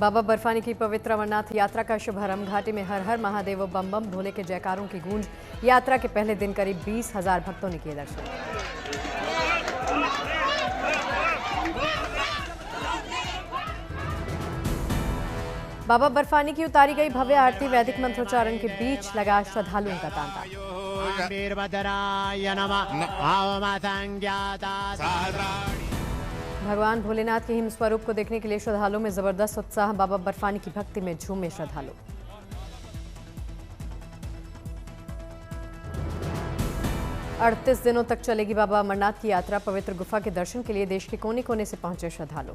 बाबा बर्फानी की पवित्र अमरनाथ यात्रा का शुभारंभ। घाटी में हर हर महादेव बम बम भोले के जयकारों की गूंज। यात्रा के पहले दिन करीब 20,000 भक्तों ने किए दर्शन। बाबा बर्फानी की उतारी गई भव्य आरती। वैदिक मंत्रोच्चारण के बीच लगा श्रद्धालुओं का तांता। भगवान भोलेनाथ के हिम स्वरूप को देखने के लिए श्रद्धालुओं में जबरदस्त उत्साह। बाबा बर्फानी की भक्ति में झूमे श्रद्धालु। अड़तीस दिनों तक चलेगी बाबा अमरनाथ की यात्रा। पवित्र गुफा के दर्शन के लिए देश के कोने कोने से पहुंचे श्रद्धालु।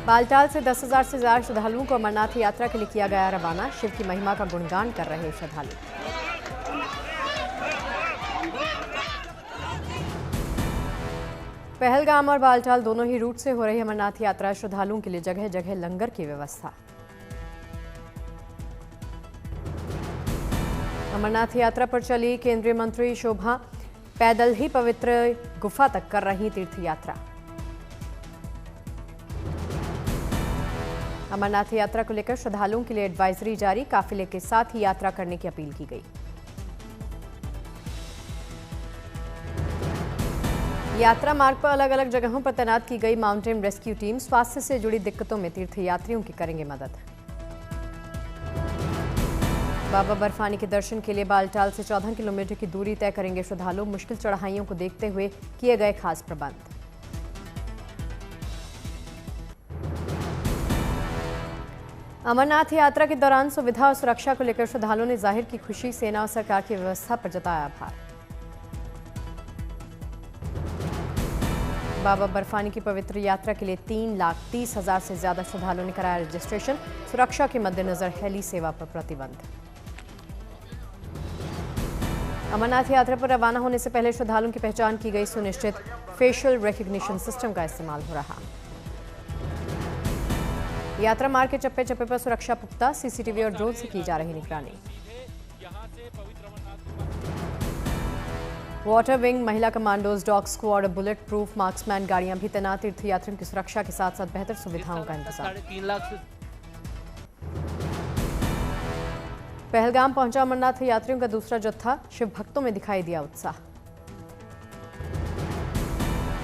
बालटाल से 10,000 से ज्यादा श्रद्धालुओं को अमरनाथ यात्रा के लिए किया गया रवाना। शिव की महिमा का गुणगान कर रहे श्रद्धालु। पहलगाम और बालटाल दोनों ही रूट से हो रही अमरनाथ यात्रा। श्रद्धालुओं के लिए जगह जगह लंगर की व्यवस्था। अमरनाथ यात्रा पर चली केंद्रीय मंत्री शोभा पैदल ही पवित्र गुफा तक कर रही तीर्थ यात्रा। अमरनाथ यात्रा को लेकर श्रद्धालुओं के लिए एडवाइजरी जारी। काफिले के साथ ही यात्रा करने की अपील की गई। यात्रा मार्ग पर अलग अलग जगहों पर तैनात की गई माउंटेन रेस्क्यू टीम। स्वास्थ्य से जुड़ी दिक्कतों में तीर्थयात्रियों की करेंगे मदद। बाबा बर्फानी के दर्शन के लिए बालटाल से 14 किलोमीटर की दूरी तय करेंगे श्रद्धालु। मुश्किल चढ़ाइयों को देखते हुए किए गए खास प्रबंध। अमरनाथ यात्रा के दौरान सुविधा और सुरक्षा को लेकर श्रद्धालुओं ने जाहिर की खुशी। सेना और सरकार की व्यवस्था पर जताया आभार। बाबा बर्फानी की पवित्र यात्रा के लिए 3,30,000 से ज्यादा श्रद्धालुओं ने कराया रजिस्ट्रेशन। सुरक्षा के मद्देनजर हेली सेवा पर प्रतिबंध। अमरनाथ यात्रा पर रवाना होने से पहले श्रद्धालुओं की पहचान की गई सुनिश्चित। फेशियल रिकॉग्निशन सिस्टम का इस्तेमाल हो रहा। यात्रा मार्ग के चप्पे चप्पे पर सुरक्षा पुख्ता। सीसीटीवी और ड्रोन से की जा रही निगरानी। वाटर विंग, महिला commandos, dog squad, bullet proof marksman गाड़ियां भी तैनात। तीर्थयात्रियों की सुरक्षा के साथ साथ बेहतर सुविधाओं का इंतजाम। पहलगाम पहुंचा अमरनाथ यात्रियों का दूसरा जत्था। शिव भक्तों में दिखाई दिया उत्साह।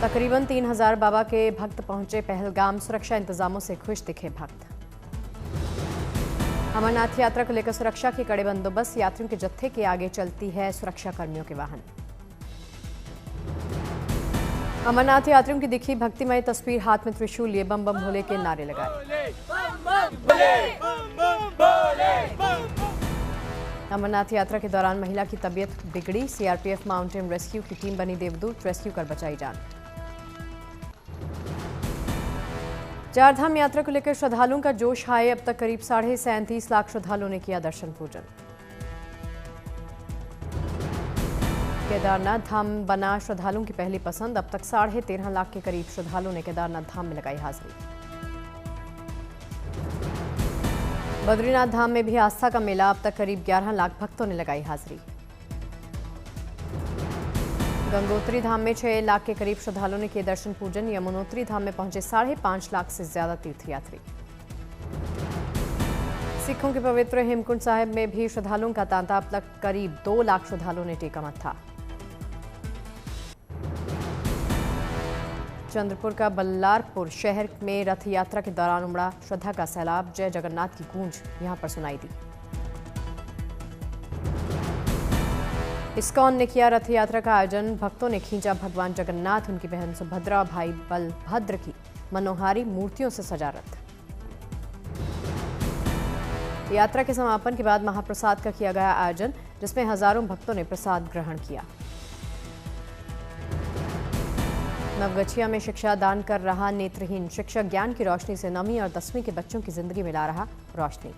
तकरीबन 3,000 बाबा के भक्त पहुंचे पहलगाम। सुरक्षा इंतजामों से खुश दिखे भक्त। अमरनाथ यात्रा को लेकर सुरक्षा के कड़े बंदोबस्त। यात्रियों के जत्थे के आगे चलती है सुरक्षा कर्मियों के वाहन। अमरनाथ यात्रियों की दिखी भक्तिमय तस्वीर। हाथ में त्रिशूल लिए बम बम भोले के नारे लगाए। अमरनाथ यात्रा के दौरान महिला की तबीयत बिगड़ी। सीआरपीएफ माउंटेन रेस्क्यू की टीम बनी देवदूत। रेस्क्यू कर बचाई जान। चारधाम यात्रा को लेकर श्रद्धालुओं का जोश हाय। अब तक करीब 37.5 लाख श्रद्धालुओं ने किया दर्शन पूजन। केदारनाथ धाम बना श्रद्धालुओं की पहली पसंद। अब तक 13.5 लाख के करीब श्रद्धालुओं ने केदारनाथ धाम में लगाई हाजिरी। बद्रीनाथ धाम में भी आस्था का मेला। अब तक करीब 11 लाख भक्तों ने लगाई हाजिरी। गंगोत्री धाम में 6 लाख के करीब श्रद्धालुओं ने किए दर्शन पूजन। यमुनोत्री धाम में पहुंचे 5.5 लाख से ज्यादा तीर्थयात्री। सिखों के पवित्र हेमकुंड साहिब में भी श्रद्धालुओं का तांता। अब तक करीब 2 लाख श्रद्धालुओं ने टेका मत्था। चंद्रपुर का बल्लारपुर शहर में रथ यात्रा के दौरान उमड़ा श्रद्धा का सैलाब। जय जगन्नाथ की गूंज यहां पर सुनाई दी। इस्कॉन ने किया रथ यात्रा का आयोजन। भक्तों ने खींचा भगवान जगन्नाथ, उनकी बहन सुभद्रा, भाई बलभद्र की मनोहारी मूर्तियों से सजा रथ। यात्रा के समापन के बाद महाप्रसाद का किया गया आयोजन, जिसमें हजारों भक्तों ने प्रसाद ग्रहण किया। नवगछिया में शिक्षा दान कर रहा नेत्रहीन शिक्षक। ज्ञान की रोशनी से 9वीं और 10वीं के बच्चों की जिंदगी में ला रहा रोशनी।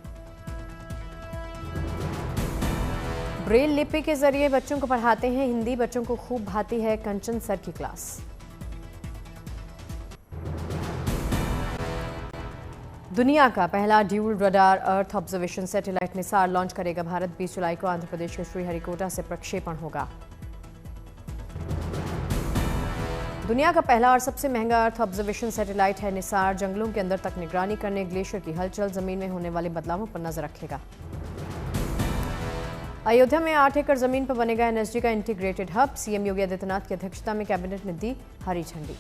ब्रेल लिपि के जरिए बच्चों को पढ़ाते हैं हिंदी। बच्चों को खूब भाती है कंचन सर की क्लास। दुनिया का पहला dual radar earth observation satellite Nisar launch करेगा भारत। 20 जुलाई को आंध्र प्रदेश के श्रीहरिकोटा से प्रक्षेपण होगा। दुनिया का पहला और सबसे महंगा अर्थ ऑब्जर्वेशन सैटेलाइट है निसार। जंगलों के अंदर तक निगरानी करने, ग्लेशियर की हलचल, जमीन में होने वाले बदलावों पर नजर रखेगा। अयोध्या में 8 एकड़ जमीन पर बनेगा एनएसडी का integrated hub. CM Yogi Adityanath की अध्यक्षता में कैबिनेट ने दी हरी झंडी।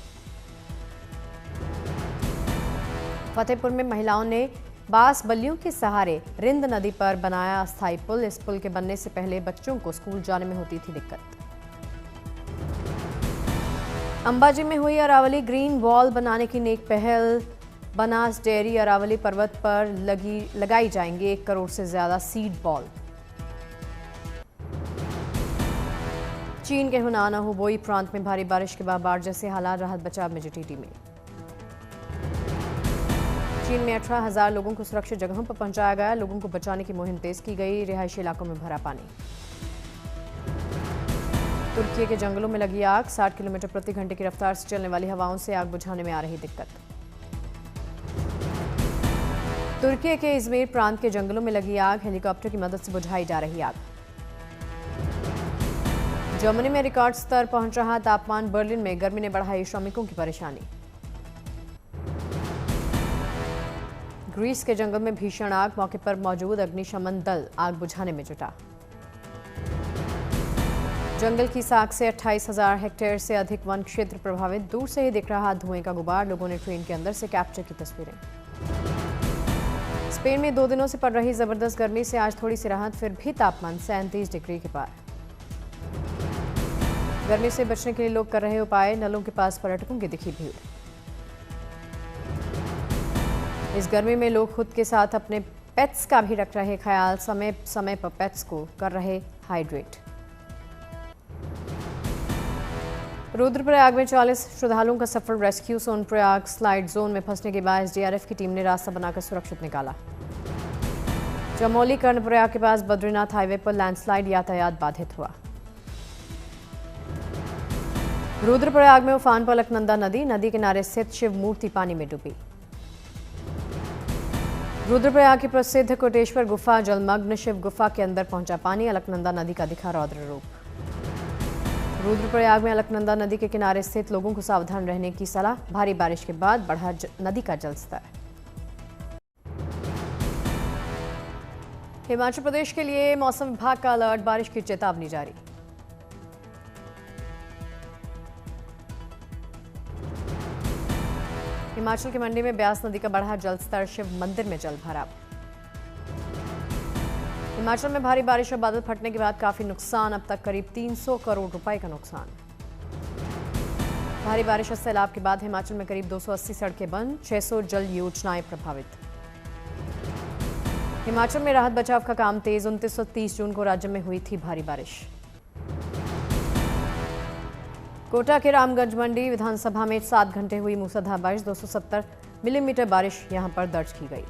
फतेहपुर में महिलाओं ने बांस बल्लियों के सहारे रिंद नदी पर बनाया अस्थायी पुल। इस पुल के बनने से पहले बच्चों को स्कूल जाने में होती थी दिक्कत। अंबाजी में हुई अरावली ग्रीन वॉल बनाने की नेक पहल। बनास डेयरी अरावली पर्वत पर लगाई जाएंगे 1 करोड़ से ज्यादा सीड बॉल। चीन के हुनान हुबोई प्रांत में भारी बारिश के बाद बाढ़ जैसे हालात, राहत बचाव में जुटी टीमें। चीन में 18,000 लोगों को सुरक्षित जगहों पर पहुंचाया गया। लोगों को बचाने की मुहिम तेज की गई। रिहायशी इलाकों में भरा पानी। तुर्की के जंगलों में लगी आग। 60 किलोमीटर प्रति घंटे की रफ्तार से चलने वाली हवाओं से आग बुझाने में आ रही दिक्कत। तुर्की के इजमिर प्रांत के जंगलों में लगी आग। हेलीकॉप्टर की मदद से बुझाई जा रही आग। जर्मनी में रिकॉर्ड स्तर पहुंच रहा तापमान। बर्लिन में गर्मी ने बढ़ाई श्रमिकों की परेशानी। ग्रीस के जंगल में भीषण आग। मौके पर मौजूद अग्निशमन दल आग बुझाने में जुटा। जंगल की साख से 28,000 हेक्टेयर से अधिक वन क्षेत्र प्रभावित। दूर से ही दिख रहा धुएं का गुबार। लोगों ने ट्रेन के अंदर से कैप्चर की तस्वीरें। स्पेन में 2 दिनों से पड़ रही जबरदस्त गर्मी से आज थोड़ी सी राहत, फिर भी तापमान 37 डिग्री के पार। गर्मी से बचने के लिए लोग कर रहे उपाय। नलों के पास पर्यटकों की दिखी भीड़। इस गर्मी में लोग खुद के साथ अपने पेट्स का भी रख रहे ख्याल। समय समय पर पेट्स को कर रहे हाइड्रेट। रुद्रप्रयाग में 40 श्रद्धालुओं का सफल रेस्क्यू। सोनप्रयाग स्लाइड जोन में फंसने के बाद एसडीआरएफ की टीम ने रास्ता बनाकर सुरक्षित निकाला। चमोली कर्णप्रयाग के पास बद्रीनाथ हाईवे पर लैंडस्लाइड, यातायात बाधित हुआ। रुद्रप्रयाग में उफान पर अलकनंदा नदी। नदी किनारे स्थित शिव मूर्ति पानी में डूबी। रुद्रप्रयाग की प्रसिद्ध कोटेश्वर गुफा जलमग्न। शिव गुफा के अंदर पहुंचा पानी। अलकनंदा नदी का दिखा रौद्र रूप। रुद्रप्रयाग में अलकनंदा नदी के किनारे स्थित लोगों को सावधान रहने की सलाह। भारी बारिश के बाद बढ़ा नदी का जलस्तर। हिमाचल प्रदेश के लिए मौसम विभाग का अलर्ट, बारिश की चेतावनी जारी। हिमाचल के मंडी में ब्यास नदी का बढ़ा जलस्तर। शिव मंदिर में जल भराव। हिमाचल में भारी बारिश और बादल फटने के बाद काफी नुकसान। अब तक करीब 300 करोड़ रुपए का नुकसान। भारी बारिश और सैलाब के बाद हिमाचल में करीब 280 सड़कें बंद। 600 जल योजनाएं प्रभावित। हिमाचल में राहत बचाव का काम तेज। 29 और 30 जून को राज्य में हुई थी भारी बारिश। कोटा के रामगंज मंडी विधानसभा में 7 घंटे हुई मूसलाधार बारिश। 270 मिलीमीटर बारिश यहां पर दर्ज की गई।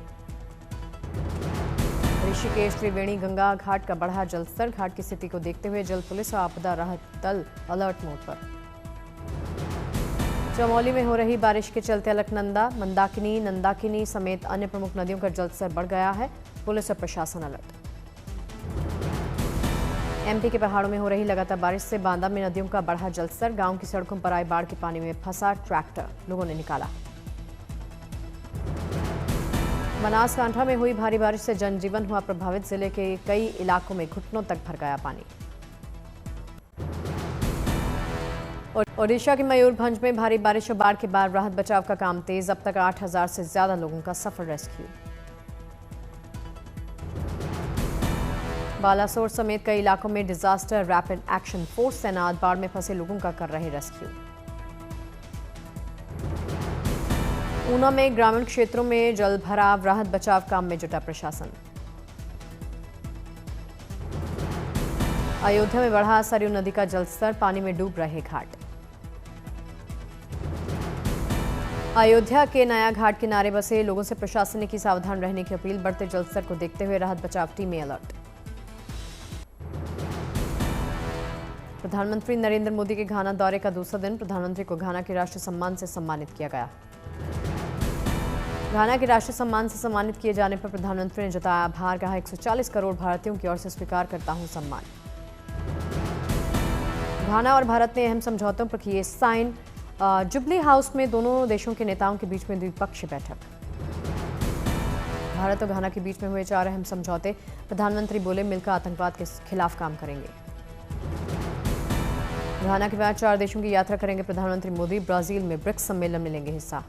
ऋषिकेश त्रिवेणी गंगा घाट का बढ़ा जलस्तर। घाट की स्थिति को देखते हुए जल पुलिस और आपदा राहत दल अलर्ट मोड पर। चमोली में हो रही बारिश के चलते अलकनंदा, मंदाकिनी, नंदाकिनी समेत अन्य प्रमुख नदियों का जलस्तर बढ़ गया है। पुलिस और प्रशासन अलर्ट। एमपी के पहाड़ों में हो रही लगातार बारिश से बांदा में नदियों का बढ़ा जलस्तर। गांव की सड़कों पर आए बाढ़ के पानी में फंसा ट्रैक्टर, लोगों ने निकाला। बनासकांठा में हुई भारी बारिश से जनजीवन हुआ प्रभावित। जिले के कई इलाकों में घुटनों तक भर गया पानी। ओडिशा के मयूरभंज में भारी बारिश और बाढ़ के बाद राहत बचाव का काम तेज। अब तक 8,000 से ज्यादा लोगों का सफल रेस्क्यू। बालासोर समेत कई इलाकों में डिजास्टर रैपिड एक्शन फोर्स तैनात। बाढ़ में फंसे लोगों का कर रहे रेस्क्यू। ऊना में ग्रामीण क्षेत्रों में जल भराव। राहत बचाव काम में जुटा प्रशासन। अयोध्या में बढ़ा सरयू नदी का जलस्तर। पानी में डूब रहे घाट। अयोध्या के नया घाट किनारे बसे लोगों से प्रशासन ने की सावधान रहने की अपील। बढ़ते जलस्तर को देखते हुए राहत बचाव टीमें अलर्ट। प्रधानमंत्री नरेंद्र मोदी के घाना दौरे का दूसरा दिन। प्रधानमंत्री को घाना के राष्ट्रीय सम्मान से सम्मानित किया गया। घाना के राष्ट्रीय सम्मान से सम्मानित किए जाने पर प्रधानमंत्री ने जताया आभार। कहा 140 करोड़ भारतीयों की ओर से स्वीकार करता हूं सम्मान। घाना और भारत ने अहम समझौतों पर किए साइन। जुबली हाउस में दोनों देशों के नेताओं के बीच में द्विपक्षीय बैठक। भारत और घाना के बीच में हुए 4 अहम समझौते, प्रधानमंत्री बोले मिलकर आतंकवाद के खिलाफ काम करेंगे। घाना के बाद 4 देशों की यात्रा करेंगे प्रधानमंत्री मोदी, ब्राजील में ब्रिक्स सम्मेलन में लेंगे हिस्सा।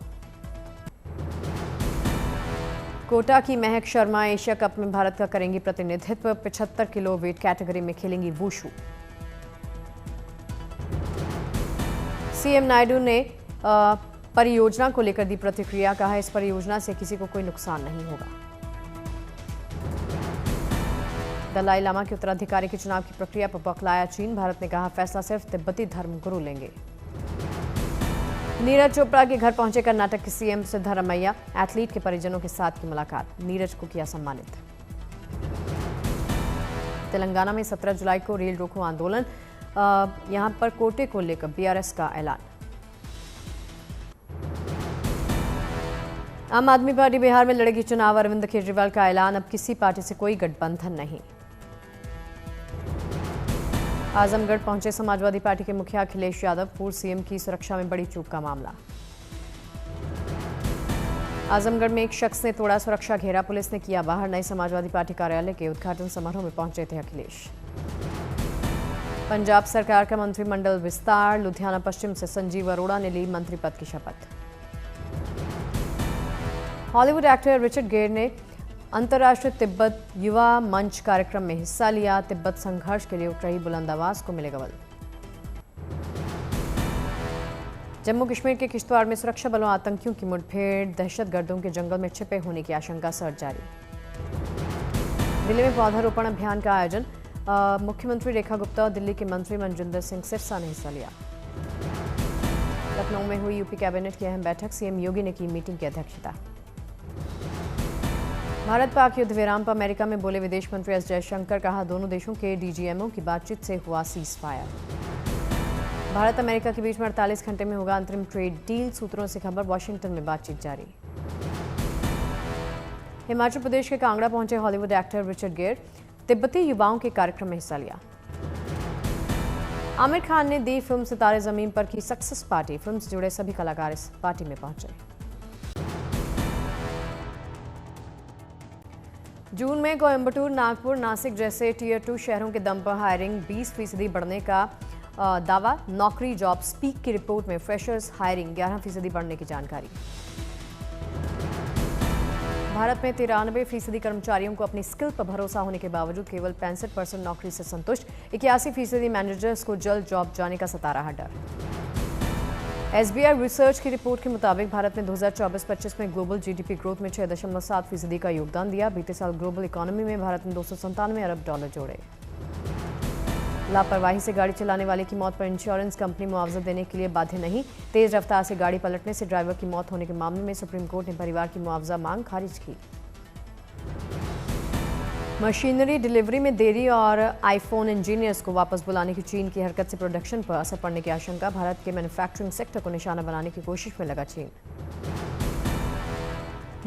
कोटा की महक शर्मा एशिया कप में भारत का करेंगी प्रतिनिधित्व, 75 किलो वेट कैटेगरी में खेलेंगी वुशु। सीएम नायडू ने परियोजना को लेकर दी प्रतिक्रिया, कहा इस परियोजना से किसी को कोई नुकसान नहीं होगा। दलाई लामा के उत्तराधिकारी के चुनाव की प्रक्रिया पर बौखलाया चीन, भारत ने कहा फैसला सिर्फ तिब्बती धर्मगुरु लेंगे। नीरज चोपड़ा के घर पहुंचे कर्नाटक के सीएम सिद्धरामैया, एथलीट के परिजनों के साथ की मुलाकात, नीरज को किया सम्मानित। तेलंगाना में 17 जुलाई को रेल रोको आंदोलन, यहां पर कोटे को लेकर बीआरएस का ऐलान। आम आदमी पार्टी बिहार में लड़ेगी चुनाव, अरविंद केजरीवाल का ऐलान, अब किसी पार्टी से कोई गठबंधन नहीं। आजमगढ़ पहुंचे समाजवादी पार्टी के मुखिया अखिलेश यादव, पूर्व सीएम की सुरक्षा में बड़ी चूक का मामला। आजमगढ़ में एक शख्स ने तोड़ा सुरक्षा घेरा, पुलिस ने किया बाहर, नए समाजवादी पार्टी कार्यालय के उद्घाटन समारोह में पहुंचे थे अखिलेश। पंजाब सरकार का मंत्रिमंडल विस्तार, लुधियाना पश्चिम से संजीव अरोड़ा ने ली मंत्री पद की शपथ। हॉलीवुड एक्टर रिचर्ड गेयर ने अंतर्राष्ट्रीय तिब्बत युवा मंच कार्यक्रम में हिस्सा लिया, तिब्बत संघर्ष के लिए उठ रही बुलंद आवाज को मिलेगा बल। जम्मू कश्मीर के किश्तवाड़ में सुरक्षा बलों आतंकियों की मुठभेड़, दहशतगर्दों के जंगल में छिपे होने की आशंका सर्च जारी। दिल्ली में पौधारोपण अभियान का आयोजन, मुख्यमंत्री रेखा गुप्ता और दिल्ली के मंत्री मनजिंदर सिंह सिरसा ने हिस्सा लिया। लखनऊ में हुई यूपी कैबिनेट की अहम बैठक, सीएम योगी ने की मीटिंग की अध्यक्षता। भारत पाक युद्ध विराम पर अमेरिका में बोले विदेश मंत्री एस जयशंकर, कहा दोनों देशों के डीजीएमओ की बातचीत से हुआ सीज फायर। भारत अमेरिका के बीच में 48 घंटे में होगा अंतरिम ट्रेड डील, सूत्रों से खबर, वॉशिंगटन में बातचीत जारी। हिमाचल प्रदेश के कांगड़ा पहुंचे हॉलीवुड एक्टर रिचर्ड गेयर, तिब्बती युवाओं के कार्यक्रम में हिस्सा लिया। आमिर खान ने दी फिल्म सितारे जमीन पर की सक्सेस पार्टी, फिल्म से जुड़े सभी कलाकार इस पार्टी में पहुंचे। जून में कोयंबटूर, नागपुर, नासिक जैसे टीयर 2 शहरों के दम पर हायरिंग 20% बढ़ने का दावा, नौकरी जॉब स्पीक की रिपोर्ट में फ्रेशर्स हायरिंग 11% बढ़ने की जानकारी। भारत में 93% कर्मचारियों को अपनी स्किल पर भरोसा होने के बावजूद केवल 65% नौकरी से संतुष्ट, 81% मैनेजर्स को जल्द जॉब जाने का सता रहा डर। एसबीआई रिसर्च की रिपोर्ट के मुताबिक भारत ने 2024-25 में ग्लोबल जीडीपी ग्रोथ में 6.7% का योगदान दिया। बीते साल ग्लोबल इकोनॉमी में भारत ने $297 अरब जोड़े। लापरवाही से गाड़ी चलाने वाले की मौत पर इंश्योरेंस कंपनी मुआवजा देने के लिए बाध्य नहीं, तेज रफ्तार से गाड़ी पलटने से ड्राइवर की मौत होने के मामले में सुप्रीम कोर्ट ने परिवार की मुआवजा मांग खारिज की। मशीनरी डिलीवरी में देरी और आईफोन इंजीनियर्स को वापस बुलाने की चीन की हरकत से प्रोडक्शन पर असर पड़ने की आशंका, भारत के मैन्युफैक्चरिंग सेक्टर को निशाना बनाने की कोशिश में लगा चीन।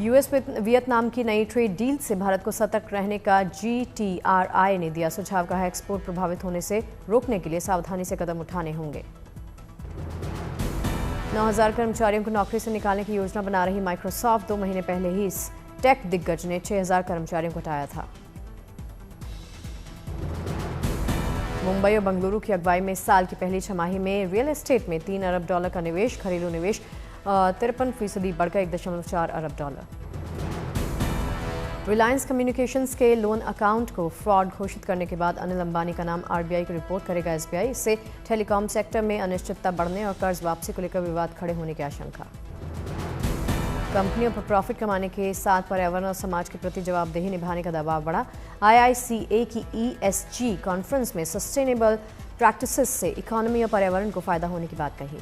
यूएस वियतनाम की नई ट्रेड डील से भारत को सतर्क रहने का जीटीआरआई ने दिया सुझाव, कहा एक्सपोर्ट प्रभावित होने से रोकने के लिए सावधानी से कदम उठाने होंगे। 9000 कर्मचारियों को नौकरी से निकालने की योजना बना रही माइक्रोसॉफ्ट 2 महीने पहले ही इस टेक दिग्गज ने 6000 कर्मचारियों को हटाया था। मुंबई और बेंगलुरु की अगुवाई में इस साल की पहली छमाही में रियल एस्टेट में $3 अरब का निवेश, घरेलू निवेश 53% बढ़कर $1.4 अरब। रिलायंस कम्युनिकेशंस के लोन अकाउंट को फ्रॉड घोषित करने के बाद अनिल अंबानी का नाम आरबीआई की रिपोर्ट करेगा एसबीआई, इससे टेलीकॉम सेक्टर में अनिश्चितता बढ़ने और कर्ज वापसी को लेकर विवाद खड़े होने की आशंका। कंपनियों पर प्रॉफिट कमाने के साथ पर्यावरण और समाज के प्रति जवाबदेही निभाने का दबाव बढ़ा। आईआईसीए की ईएसजी कॉन्फ्रेंस में सस्टेनेबल प्रैक्टिसेस से इकोनॉमी और पर्यावरण को फायदा होने की बात कही।